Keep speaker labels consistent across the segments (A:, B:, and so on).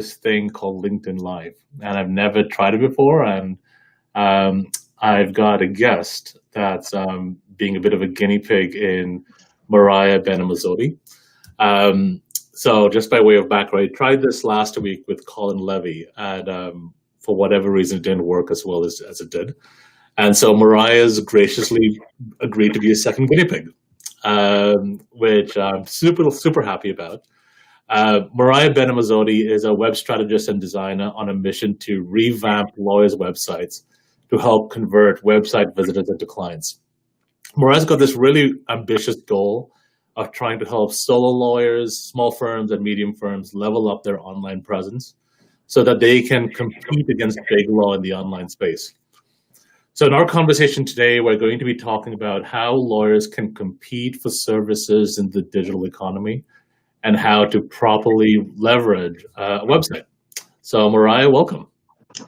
A: this thing called LinkedIn Live, and I've never tried it before. And I've got a guest that's being a bit of a guinea pig in Moriah, Benham, Ozodi. So just by way of background, I tried this last week with Colin Levy, and for whatever reason, it didn't work as well as it did. And so Mariah's graciously agreed to be a second guinea pig, which I'm super happy about. Moriah Benham Ozodi is a web strategist and designer on a mission to revamp lawyers' websites to help convert website visitors into clients. Moriah's got this really ambitious goal of trying to help solo lawyers, small firms, and medium firms level up their online presence so that they can compete against big law in the online space. So in our conversation today, we're going to be talking about how lawyers can compete for services in the digital economy and how to properly leverage a website. So Moriah, welcome.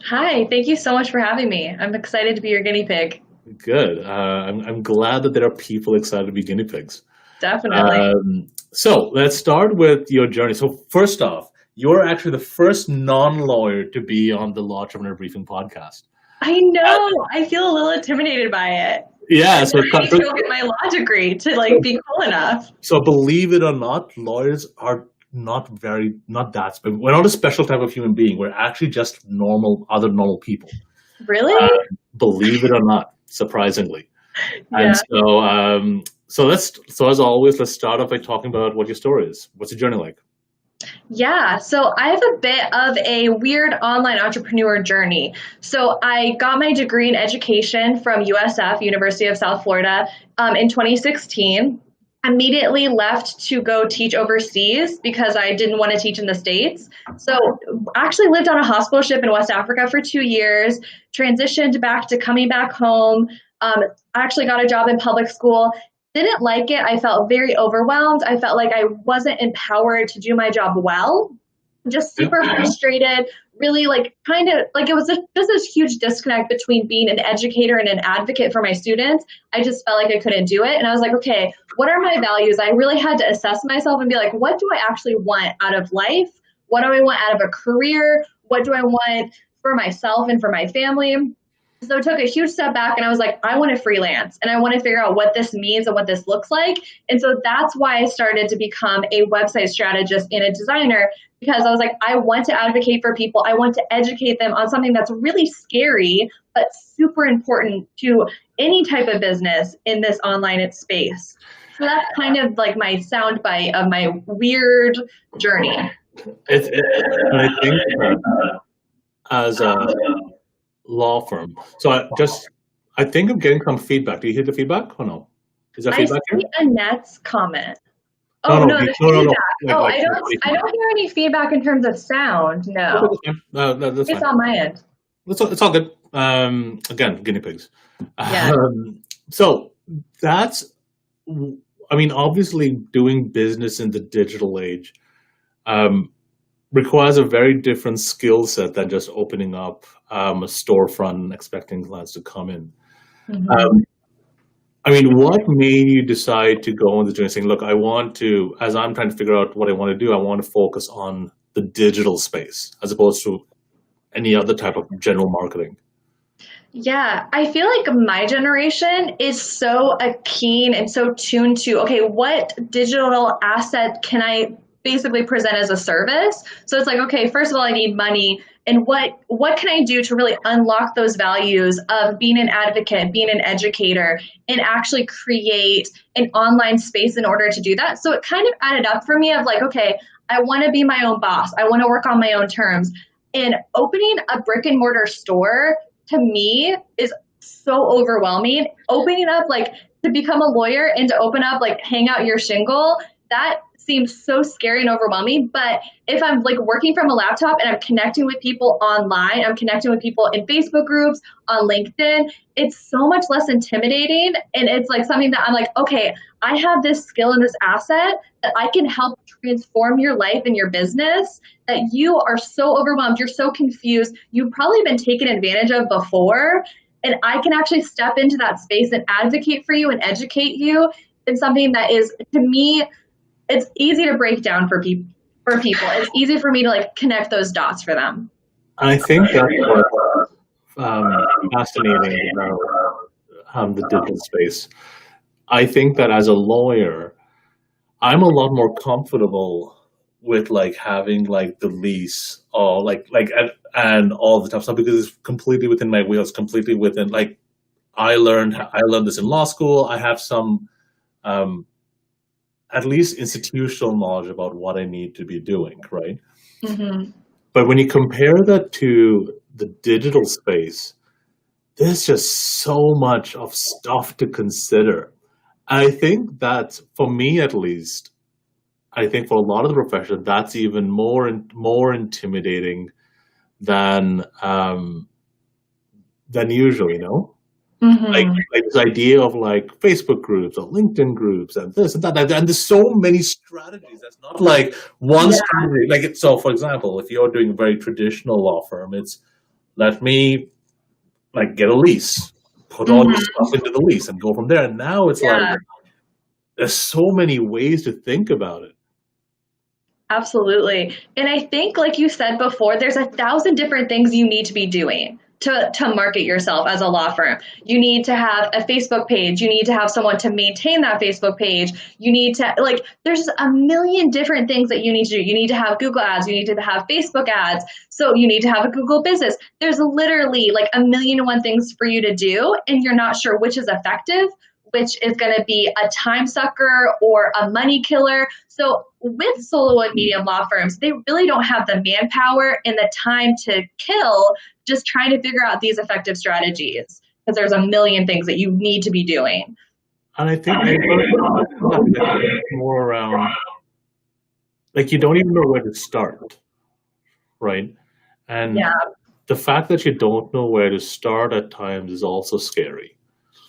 B: Hi, thank you so much for having me. I'm excited to be your guinea pig.
A: Good. I'm glad that there are people excited to be guinea pigs.
B: Definitely.
A: So let's start with your journey. So first off, you're actually the first non-lawyer to be on the Lawtrepreneur Briefing podcast.
B: I know. I feel a little intimidated by it.
A: Yeah. So
B: I need to go get my law degree to be cool enough.
A: So believe it or not, lawyers are not that special. We're not a special type of human being. We're actually just other normal people.
B: Really?
A: Believe it or not, surprisingly.
B: Yeah.
A: And so as always, let's start off by talking about what your story is. What's your journey like?
B: Yeah, so I have a bit of a weird online entrepreneur journey. So I got my degree in education from USF, University of South Florida, in 2016. Immediately left to go teach overseas because I didn't want to teach in the States. So actually lived on a hospital ship in West Africa for 2 years, transitioned back to coming back home, actually got a job in public school. Didn't like it. I felt very overwhelmed. I felt like I wasn't empowered to do my job well. Just super frustrated, really it was just this huge disconnect between being an educator and an advocate for my students. I just felt like I couldn't do it. And I was like, okay, what are my values? I really had to assess myself and be like, what do I actually want out of life? What do I want out of a career? What do I want for myself and for my family? So I took a huge step back and I was like, I want to freelance and I want to figure out what this means and what this looks like. And so that's why I started to become a website strategist and a designer, because I was like, I want to advocate for people. I want to educate them on something that's really scary, but super important to any type of business in this online space. So that's kind of like my soundbite of my weird journey.
A: I think as a law firm. So I think I'm getting some feedback. Do you hear the feedback or no? Is there feedback here?
B: I see Annette's comment. Oh, no, there's feedback. I don't hear any feedback in terms of sound. No.
A: That's
B: it's
A: fine.
B: on my end.
A: It's all good. Again, guinea pigs.
B: Yeah.
A: So that's, obviously doing business in the digital age requires a very different skill set than just opening up a storefront and expecting clients to come in.
B: Mm-hmm.
A: What made you decide to go on the journey saying, look, as I'm trying to figure out what I want to do, I want to focus on the digital space as opposed to any other type of general marketing?
B: Yeah, I feel like my generation is so keen and so tuned to, okay, what digital asset can I basically present as a service? So it's like, okay, first of all, I need money. And what can I do to really unlock those values of being an advocate, being an educator, and actually create an online space in order to do that? So it kind of added up for me of like, okay, I want to be my own boss. I want to work on my own terms. And opening a brick and mortar store to me is so overwhelming. Opening up, to become a lawyer and to open up, hang out your shingle, that seems so scary and overwhelming. But if I'm working from a laptop and I'm connecting with people online, I'm connecting with people in Facebook groups, on LinkedIn, it's so much less intimidating. And it's something that I'm okay, I have this skill and this asset that I can help transform your life and your business, that you are so overwhelmed, you're so confused, you've probably been taken advantage of before. And I can actually step into that space and advocate for you and educate you in something that is, to me, it's easy to break down for people. for people. It's easy for me to like connect those dots for them.
A: I think that's what's fascinating about the digital space. I think that as a lawyer, I'm a lot more comfortable with like having like the lease or and all the tough stuff because it's completely within my wheels, completely within like I learned this in law school. I have some at least institutional knowledge about what I need to be doing, right?
B: Mm-hmm.
A: But when you compare that to the digital space, there's just so much of stuff to consider. I think that for me at least, I think for a lot of the profession, that's even more intimidating than usual, you know? Like,
B: Mm-hmm.
A: like this idea of like Facebook groups or LinkedIn groups and this and that, and there's so many strategies. That's not like one
B: Yeah.
A: strategy. Like so, for example, if you're doing a very traditional law firm, it's let me like get a lease, put all your
B: Mm-hmm.
A: stuff into the lease, and go from there. And now it's like
B: Yeah.
A: there's so many ways to think about it.
B: Absolutely. And I think, like you said before, there's 1,000 different things you need to be doing to market yourself as a law firm. You need to have a Facebook page. You need to have someone to maintain that Facebook page. You need to, like, there's a million different things that you need to do. You need to have Google ads. You need to have Facebook ads. So you need to have a Google business. There's literally like a million and one things for you to do, and you're not sure which is effective, which is going to be a time sucker or a money killer. So with solo and medium law firms, they really don't have the manpower and the time to kill just trying to figure out these effective strategies because there's a million things that you need to be doing.
A: And I think more around like you don't even know where to start, right? And
B: Yeah.
A: the fact that you don't know where to start at times is also scary.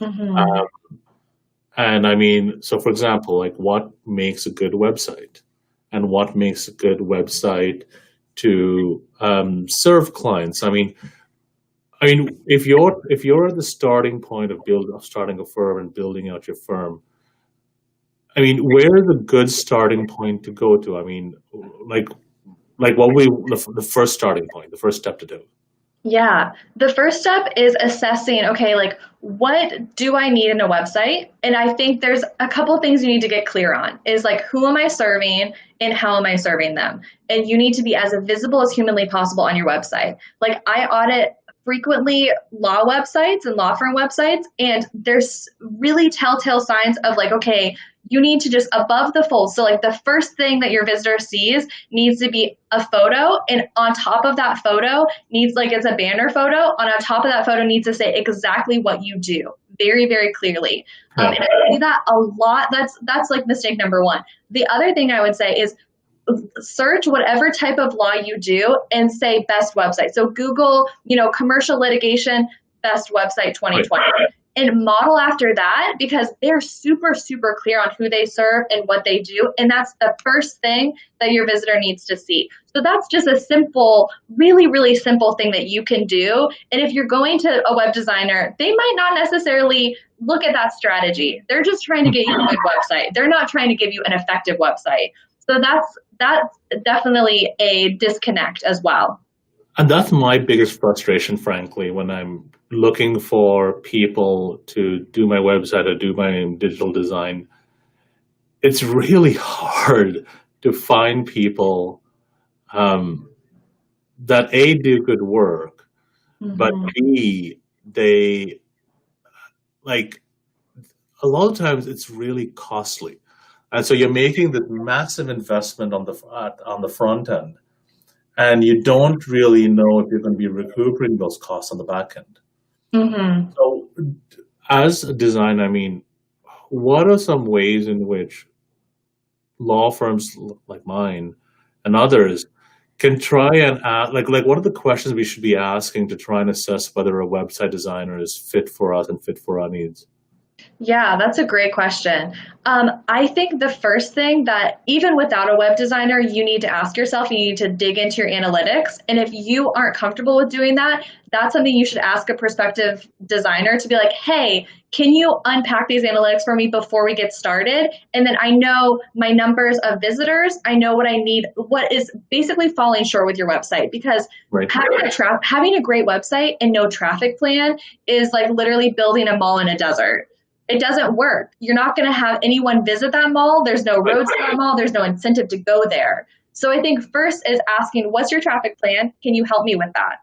B: Mm-hmm.
A: Um, and I mean, so for example, like what makes a good website and what makes a good website to serve clients? I mean, if you're at the starting point of starting a firm and building out your firm, I mean, where is a good starting point to go to? I mean, like what we the first starting point, the first step to do.
B: Yeah. The first step is assessing, okay, like what do I need in a website? And I think there's a couple things you need to get clear on is like who am I serving and how am I serving them? And you need to be as visible as humanly possible on your website. Like I audit frequently law websites and law firm websites, and there's really telltale signs of like, okay, you need to just above the fold. So like the first thing that your visitor sees needs to be a photo, and on top of that photo needs like it's a banner photo. On top of that photo needs to say exactly what you do, very very clearly.
A: Yeah.
B: And I see that a lot. That's like mistake number one. The other thing I would say is search whatever type of law you do and say best website. So Google, commercial litigation, best website 2020. Right. And model after that because they're super, super clear on who they serve and what they do. And that's the first thing that your visitor needs to see. So that's just a simple, really, really simple thing that you can do. And if you're going to a web designer, they might not necessarily look at that strategy. They're just trying to get you a good website. They're not trying to give you an effective website. So that's definitely a disconnect as well.
A: And that's my biggest frustration, frankly, when I'm looking for people to do my website or do my digital design. It's really hard to find people that A, do good work, but B, they like a lot of times it's really costly. And so you're making this massive investment on the front end. And you don't really know if you're going to be recouping those costs on the back end.
B: Mm-hmm.
A: So, as a designer, I mean, what are some ways in which law firms like mine and others can try and like what are the questions we should be asking to try and assess whether a website designer is fit for us and fit for our needs?
B: Yeah, that's a great question. I think the first thing that even without a web designer, you need to ask yourself, you need to dig into your analytics. And if you aren't comfortable with doing that, that's something you should ask a prospective designer to be like, hey, can you unpack these analytics for me before we get started? And then I know my numbers of visitors, I know what I need, what is basically falling short with your website. Because
A: Right.
B: having a great website and no traffic plan is like literally building a mall in a desert. It doesn't work. You're not going to have anyone visit that mall. There's no roads to that mall. There's no incentive to go there. So I think first is asking, what's your traffic plan? Can you help me with that?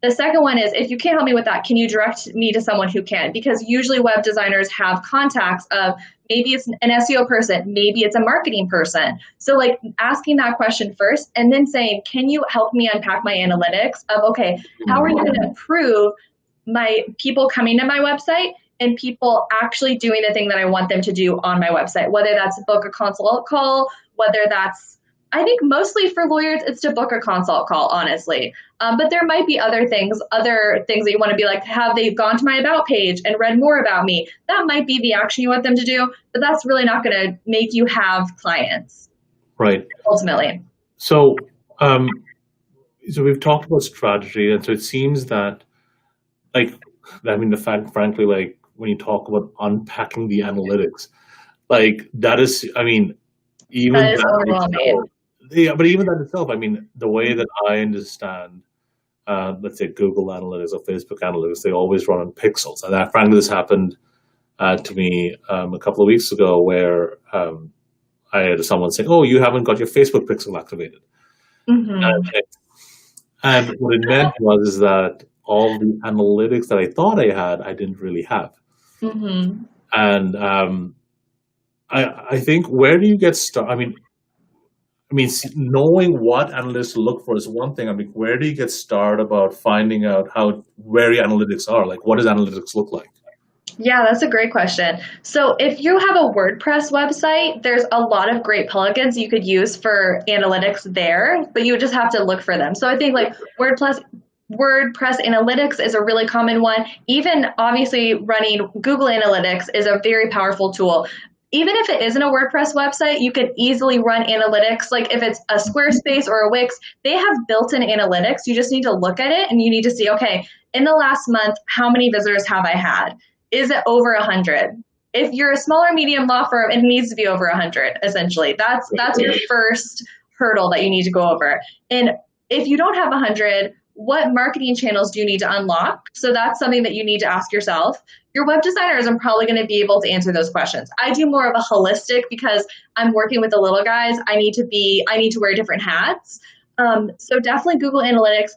B: The second one is, if you can't help me with that, can you direct me to someone who can? Because usually web designers have contacts of maybe it's an SEO person, maybe it's a marketing person. So like asking that question first and then saying, can you help me unpack my analytics of, okay, how are you going to improve my people coming to my website and people actually doing the thing that I want them to do on my website, whether that's book a consult call, whether that's, I think mostly for lawyers, it's to book a consult call, honestly. But there might be other things that you want to be like, have they gone to my about page and read more about me? That might be the action you want them to do, but that's really not going to make you have clients.
A: Right.
B: Ultimately.
A: So, so we've talked about strategy, and so it seems that, like, I mean, frankly, like when you talk about unpacking the analytics, like that is, I mean, even
B: That is
A: that
B: overwhelming.
A: itself, yeah, but even that itself, I mean, the way that I understand, let's say Google Analytics or Facebook Analytics, they always run on pixels, and that, frankly, this happened to me a couple of weeks ago, where I had someone saying, "Oh, you haven't got your Facebook pixel activated,"
B: Mm-hmm.
A: and what it meant was is that all the analytics that I thought I had, I didn't really have.
B: Mm-hmm.
A: And I think, where do you get started? I mean, knowing what analytics to look for is one thing. I mean, where do you get started about finding out where your analytics are? Like, what does analytics look like?
B: Yeah, that's a great question. So if you have a WordPress website, there's a lot of great plugins you could use for analytics there, but you would just have to look for them. So I think like WordPress Analytics is a really common one. Even obviously running Google Analytics is a very powerful tool. Even if it isn't a WordPress website, you can easily run analytics. Like if it's a Squarespace or a Wix, they have built-in analytics. You just need to look at it and you need to see, okay, in the last month, how many visitors have I had? Is it over 100? If you're a smaller medium law firm, it needs to be over 100, essentially. That's your first hurdle that you need to go over. And if you don't have 100, what marketing channels do you need to unlock? So that's something that you need to ask yourself. Your web designer isn't probably going to be able to answer those questions. I do more of a holistic because I'm working with the little guys. I need to wear different hats. So definitely Google Analytics.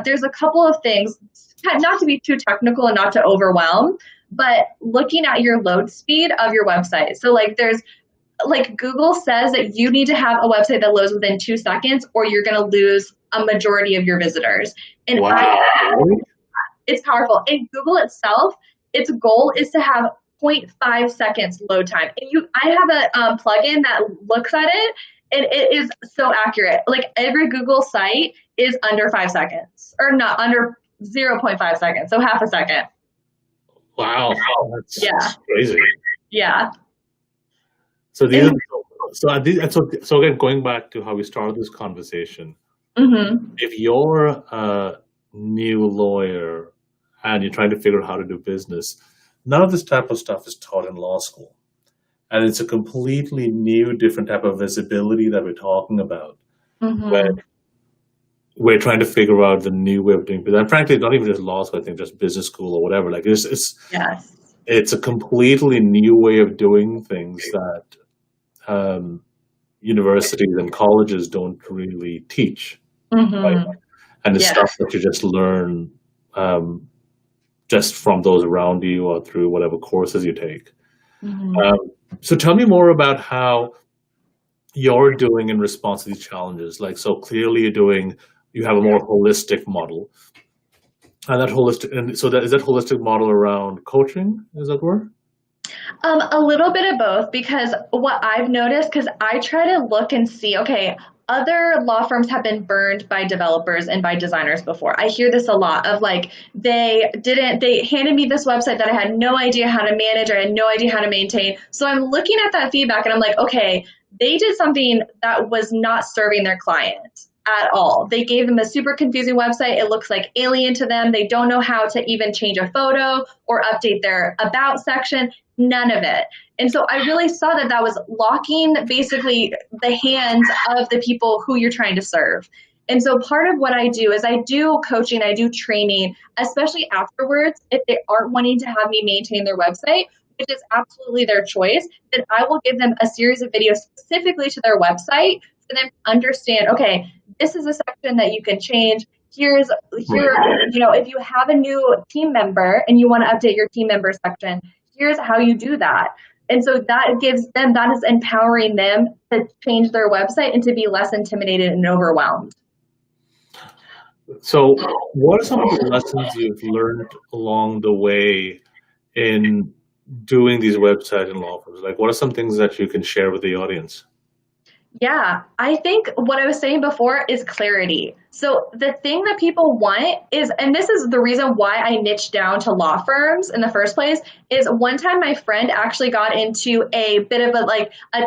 B: There's a couple of things, not to be too technical and not to overwhelm, but looking at your load speed of your website. So Google says that you need to have a website that loads within 2 seconds or you're going to lose a majority of your visitors. And
A: Wow.
B: it's powerful. And Google itself, its goal is to have 0.5 seconds load time. And I have a plugin that looks at it, and it is so accurate. Like every Google site is under 5 seconds, or not under 0.5 seconds, so half a second.
A: Wow, that's crazy.
B: Yeah.
A: So again, going back to how we started this conversation, if you're a new lawyer and you're trying to figure out how to do business, none of this type of stuff is taught in law school. And it's a completely new, different type of visibility that we're talking about. When we're trying to figure out the new way of doing business. And frankly, not even just law school, I think just business school or whatever. Like it's a completely new way of doing things that universities and colleges don't really teach. Right? And it's stuff that you just learn just from those around you or through whatever courses you take. So tell me more about how you're doing in response to these challenges. Like, so clearly you have a more holistic model. And is that holistic model around coaching, is that word?
B: A little bit of both, because what I've noticed, because I try to look and see, okay, other law firms have been burned by developers and by designers before. I hear this a lot of like, they handed me this website that I had no idea how to manage. I had no idea how to maintain. So I'm looking at that feedback and I'm like, okay, they did something that was not serving their client at all. They gave them a super confusing website. It looks like alien to them. They don't know how to even change a photo or update their about section, none of it. And so I really saw that was locking basically the hands of the people who you're trying to serve. And so part of what I do is I do coaching, I do training, especially afterwards, if they aren't wanting to have me maintain their website, which is absolutely their choice, then I will give them a series of videos specifically to their website for them to understand, okay, this is a section that you can change. Here, if you have a new team member and you want to update your team member section, here's how you do that. And so that is empowering them to change their website and to be less intimidated and overwhelmed.
A: So what are some of the lessons you've learned along the way in doing these websites and law firms? Like, what are some things that you can share with the audience?
B: Yeah, I think what I was saying before is clarity. So the thing that people want is, and this is the reason why I niched down to law firms in the first place, is one time my friend actually got into a bit of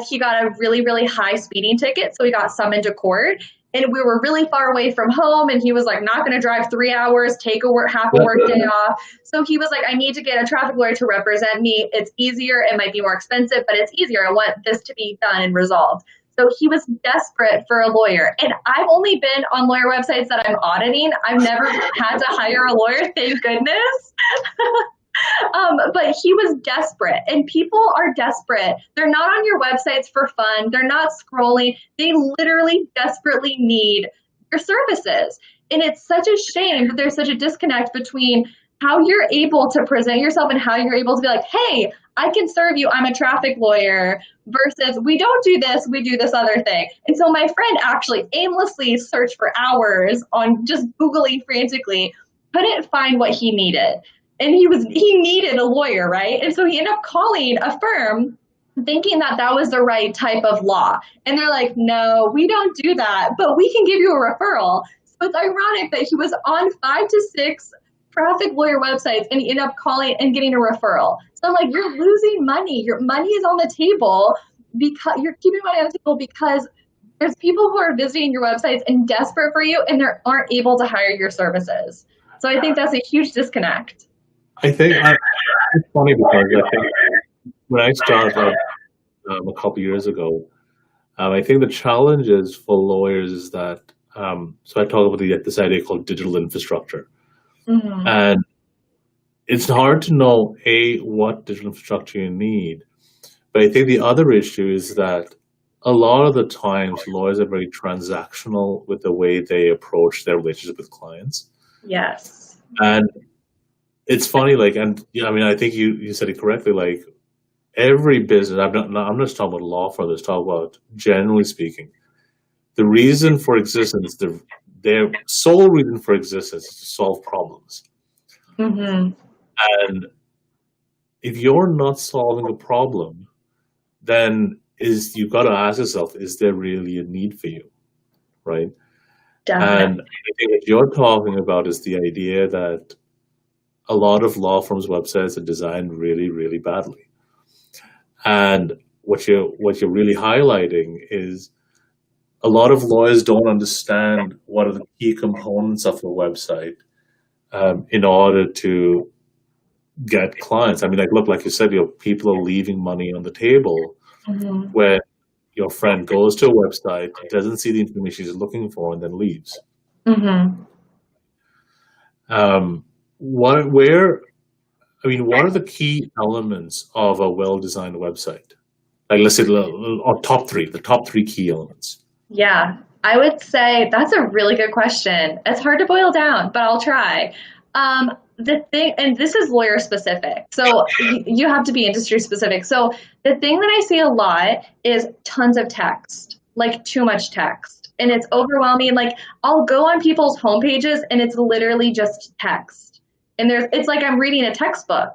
B: he got a really, really high speeding ticket. So he got summoned to court. And we were really far away from home, and he was like, not going to drive 3 hours, take half a work day off. So he was like, I need to get a traffic lawyer to represent me. It's easier. It might be more expensive, but it's easier. I want this to be done and resolved. So he was desperate for a lawyer. And I've only been on lawyer websites that I'm auditing. I've never had to hire a lawyer, thank goodness. But he was desperate, and people are desperate. They're not on your websites for fun. They're not scrolling. They literally desperately need your services. And it's such a shame that there's such a disconnect between how you're able to present yourself and how you're able to be like, hey, I can serve you. I'm a traffic lawyer, versus we don't do this. We do this other thing. And so my friend actually aimlessly searched for hours on just Googling frantically, couldn't find what he needed. And he needed a lawyer, right? And so he ended up calling a firm thinking that was the right type of law. And they're like, no, we don't do that, but we can give you a referral. So it's ironic that he was on 5 to 6 traffic lawyer websites and he ended up calling and getting a referral. So I'm like, you're losing money. Your money is on the table because you're keeping money on the table because there's people who are visiting your websites and desperate for you and they aren't able to hire your services. So I think that's a huge disconnect.
A: I think it's funny because I think when I started a couple years ago, I think the challenge is for lawyers is that, so I talk about this idea called digital infrastructure. Mm-hmm. And it's hard to know, what digital infrastructure you need. But I think the other issue is that a lot of the times lawyers are very transactional with the way they approach their relationship with clients.
B: Yes.
A: And it's funny, I think you said it correctly, every business, I'm not just talking about law firms, let's talk about, generally speaking, the reason for existence, their sole reason for existence is to solve problems. Mm-hmm. And if you're not solving a problem, then you've got to ask yourself, is there really a need for you, right? Definitely. And I think what you're talking about is the idea that a lot of law firms' websites are designed really, really badly. And what you're really highlighting is a lot of lawyers don't understand what are the key components of a website in order to get clients. I mean, like you said, people are leaving money on the table mm-hmm. when your friend goes to a website, doesn't see the information she's looking for, and then leaves. Mm-hmm. What are the key elements of a well-designed website? Let's say the top three key elements. Yeah,
B: I would say that's a really good question. It's hard to boil down, but I'll try. The thing, and this is lawyer specific, so you have to be industry specific. So the thing that I see a lot is tons of text, too much text, and it's overwhelming. I'll go on people's homepages and it's literally just text. And it's like I'm reading a textbook.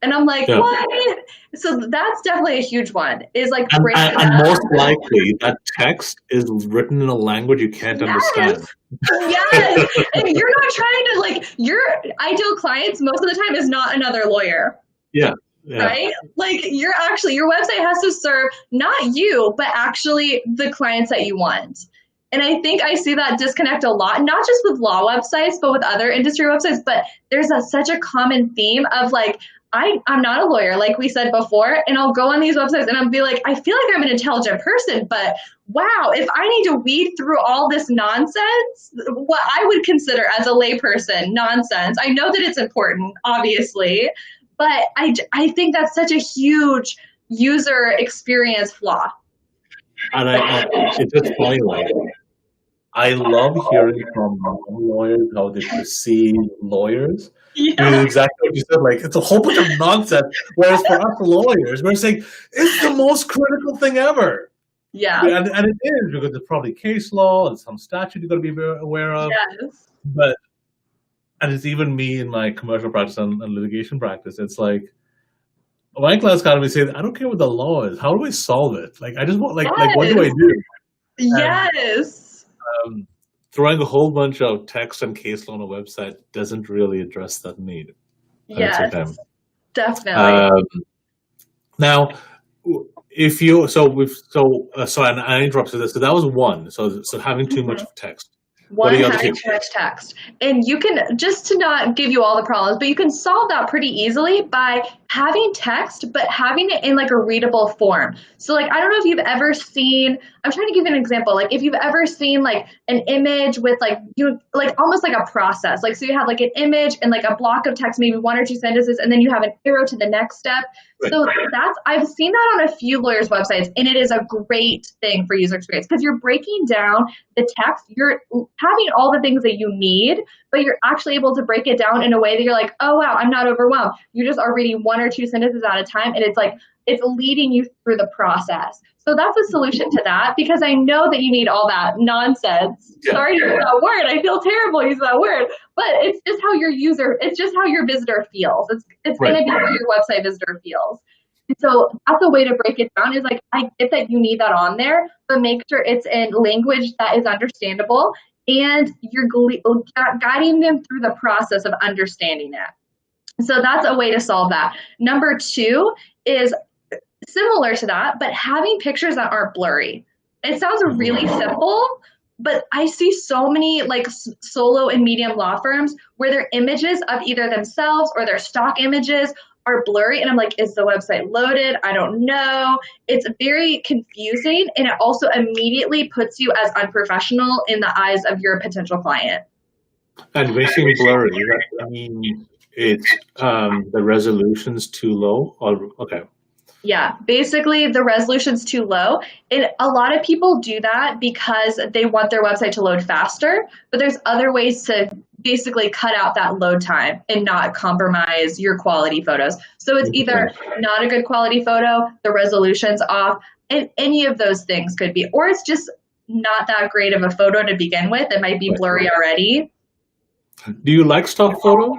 B: And I'm like,
A: Yeah.
B: what? So that's definitely a huge one, is like breaking
A: And
B: up.
A: most likely that text is written in a language you can't understand.
B: Yes. Yes. And you're not trying to like, your ideal clients most of the time is not another lawyer.
A: Yeah. Yeah.
B: Right? Like your website has to serve not you, but actually the clients that you want. And I think I see that disconnect a lot, not just with law websites, but with other industry websites. But there's such a common theme of like, I'm not a lawyer, like we said before, and I'll go on these websites and I'll be like, I feel like I'm an intelligent person, but wow, if I need to weed through all this nonsense, what I would consider as a layperson nonsense, I know that it's important, obviously, but I think that's such a huge user experience flaw.
A: And it's just funny, like, I love hearing from lawyers how they perceive lawyers.
B: Yeah.
A: Exactly what you said. Like, it's a whole bunch of nonsense. Whereas for us lawyers, we're saying it's the most critical thing ever.
B: Yeah.
A: And it is, because there's probably case law and some statute you've got to be aware of.
B: Yes.
A: And it's even me in my commercial practice and litigation practice. It's like, my class got me saying, I don't care what the law is. How do I solve it? Like, I just want, like, what do I do?
B: Yes.
A: And, throwing a whole bunch of text and case law on a website doesn't really address that need.
B: Yes, definitely.
A: Now, if you and I interrupted this. So that was one. So having too much text.
B: One, having too much text. And you can, just to not give you all the problems, but you can solve that pretty easily by having text, but having it in like a readable form. So like, I don't know if you've ever seen, I'm trying to give you an example. Like if you've ever seen like an image with like, almost like a process. Like, so you have like an image and like a block of text, maybe 1 or 2 sentences, and then you have an arrow to the next step. Right. So I've seen that on a few lawyers' websites, and it is a great thing for user experience because you're breaking down the text, you're having all the things that you need, but you're actually able to break it down in a way that you're like, oh wow, I'm not overwhelmed. You just are reading 1 or 2 sentences at a time, and it's like, it's leading you through the process. So that's a solution to that, because I know that you need all that nonsense. Yeah. Sorry to use that word. I feel terrible using that word, but it's just how your visitor feels. It's right. Going to be how your website visitor feels. And so that's a way to break it down, is like, I get that you need that on there, but make sure it's in language that is understandable, and you're guiding them through the process of understanding it. So that's a way to solve that. Number 2 is similar to that, but having pictures that aren't blurry. It sounds really simple, but I see so many like solo and medium law firms where their images of either themselves or their stock images are blurry. And I'm like, is the website loaded? I don't know. It's very confusing. And it also immediately puts you as unprofessional in the eyes of your potential client.
A: And making blurry, I mean, it's the resolution's too low? Okay.
B: Yeah, basically the resolution's too low. And a lot of people do that because they want their website to load faster, but there's other ways to basically cut out that load time and not compromise your quality photos. So it's either not a good quality photo, the resolution's off, and any of those things could be, or it's just not that great of a photo to begin with. It might be blurry already.
A: Do you like stock photos?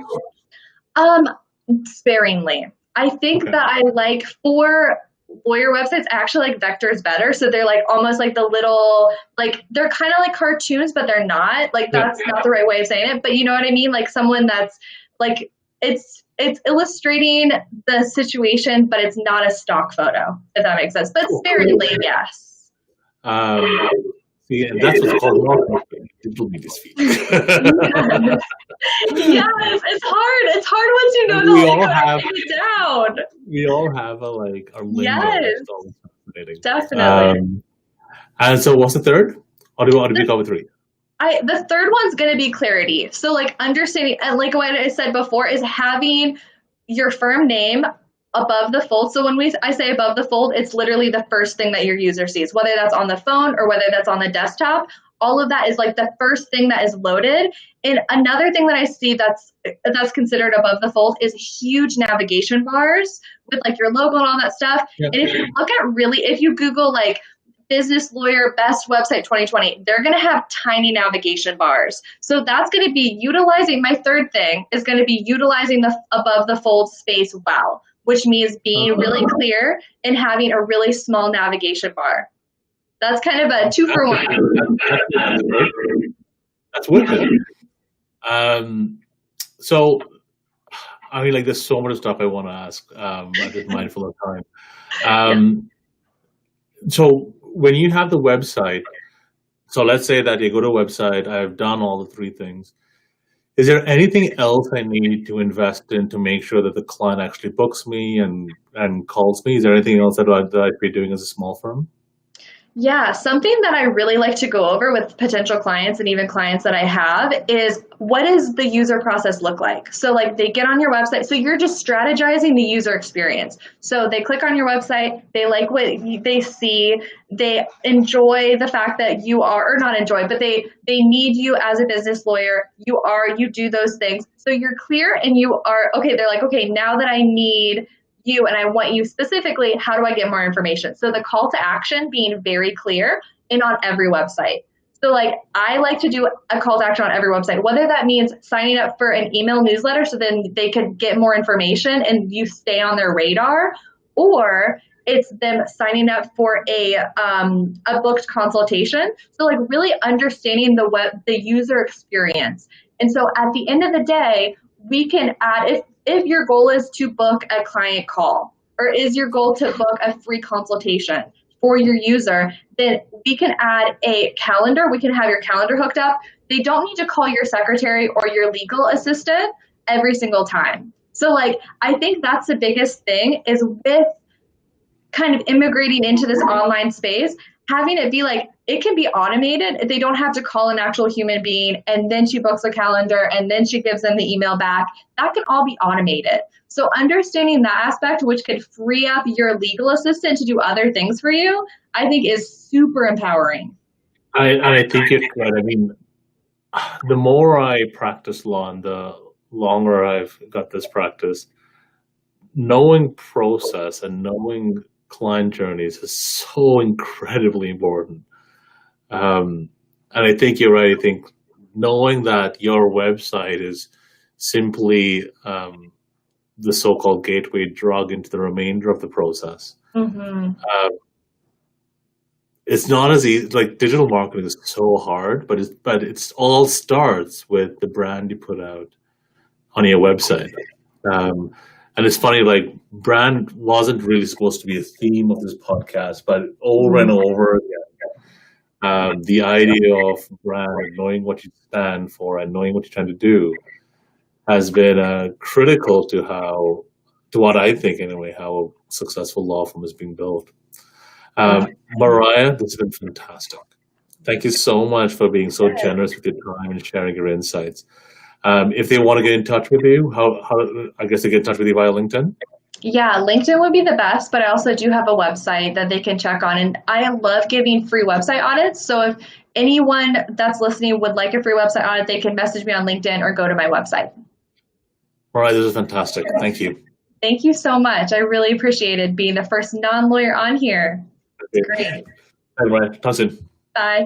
B: Sparingly. I think that I like, for lawyer websites, I actually like vectors better. So they're like almost like the little, like they're kind of like cartoons, but they're not. Like that's not the right way of saying it. But you know what I mean? Like someone that's like, it's illustrating the situation, but it's not a stock photo, if that makes sense. But sparingly, yes.
A: Yeah, that's what's called digital media speak.
B: Yes, it's hard. It's hard once you know the lingo to take it down.
A: We all have our lingo.
B: Yes, definitely.
A: And so, what's the third? Or do we cover 3?
B: The third one's going to be clarity. So, like understanding, and like what I said before, is having your firm name above the fold. So when I say above the fold, it's literally the first thing that your user sees, whether that's on the phone or whether that's on the desktop. All of that is like the first thing that is loaded. And another thing that I see that's considered above the fold is huge navigation bars with like your logo and all that stuff. Yep. And if you look at if you Google like business lawyer best website 2020, they're going to have tiny navigation bars. So that's going to be utilizing, my third thing is going to be utilizing the above the fold space well, which means being really clear and having a really small navigation bar. That's kind of a 2 for 1.
A: That's wicked. So, I mean, like, there's so much stuff I want to ask. I'm just mindful of time. So, when you have the website, so let's say that you go to a website, I've done all the 3 things. Is there anything else I need to invest in to make sure that the client actually books me and calls me? Is there anything else that I'd be doing as a small firm?
B: Yeah, something that I really like to go over with potential clients and even clients that I have is, what does the user process look like? So like, they get on your website, so you're just strategizing the user experience. So they click on your website, they like what they see, they enjoy the fact that you are, or not enjoy, but they need you as a business lawyer. You do those things. So you're clear and you are, okay, they're like, okay, now that I need you and I want you specifically, how do I get more information? So the call to action being very clear and on every website. So like, I like to do a call to action on every website, whether that means signing up for an email newsletter so then they could get more information and you stay on their radar, or it's them signing up for a booked consultation. So like, really understanding the user experience. And so at the end of the day, we can add, if your goal is to book a client call, or is your goal to book a free consultation for your user, then we can add a calendar. We can have your calendar hooked up. They don't need to call your secretary or your legal assistant every single time. So like, I think that's the biggest thing, is with kind of immigrating into this online space, having it be like, it can be automated. They don't have to call an actual human being and then she books a calendar and then she gives them the email back. That can all be automated. So understanding that aspect, which could free up your legal assistant to do other things for you, I think is super empowering.
A: I think you're right. I mean, the more I practice law and the longer I've got this practice, knowing process and knowing client journeys is so incredibly important. And I think you're right. I think knowing that your website is simply the so-called gateway drug into the remainder of the process.
B: Mm-hmm.
A: It's not as easy. Like, digital marketing is so hard, but it's all starts with the brand you put out on your website. And it's funny, like, brand wasn't really supposed to be a theme of this podcast, but over and over again, the idea of brand and knowing what you stand for and knowing what you're trying to do has been critical to what I think anyway, how a successful law firm is being built. Moriah, this has been fantastic. Thank you so much for being so generous with your time and sharing your insights. If they want to get in touch with you, how I guess they get in touch with you via LinkedIn?
B: Yeah, LinkedIn would be the best, but I also do have a website that they can check on. And I love giving free website audits. So if anyone that's listening would like a free website audit, they can message me on LinkedIn or go to my website.
A: All right, this is fantastic. Thank you.
B: Thank you so much. I really appreciated being the first non-lawyer on here.
A: Okay. Great. All right, talk soon.
B: Bye.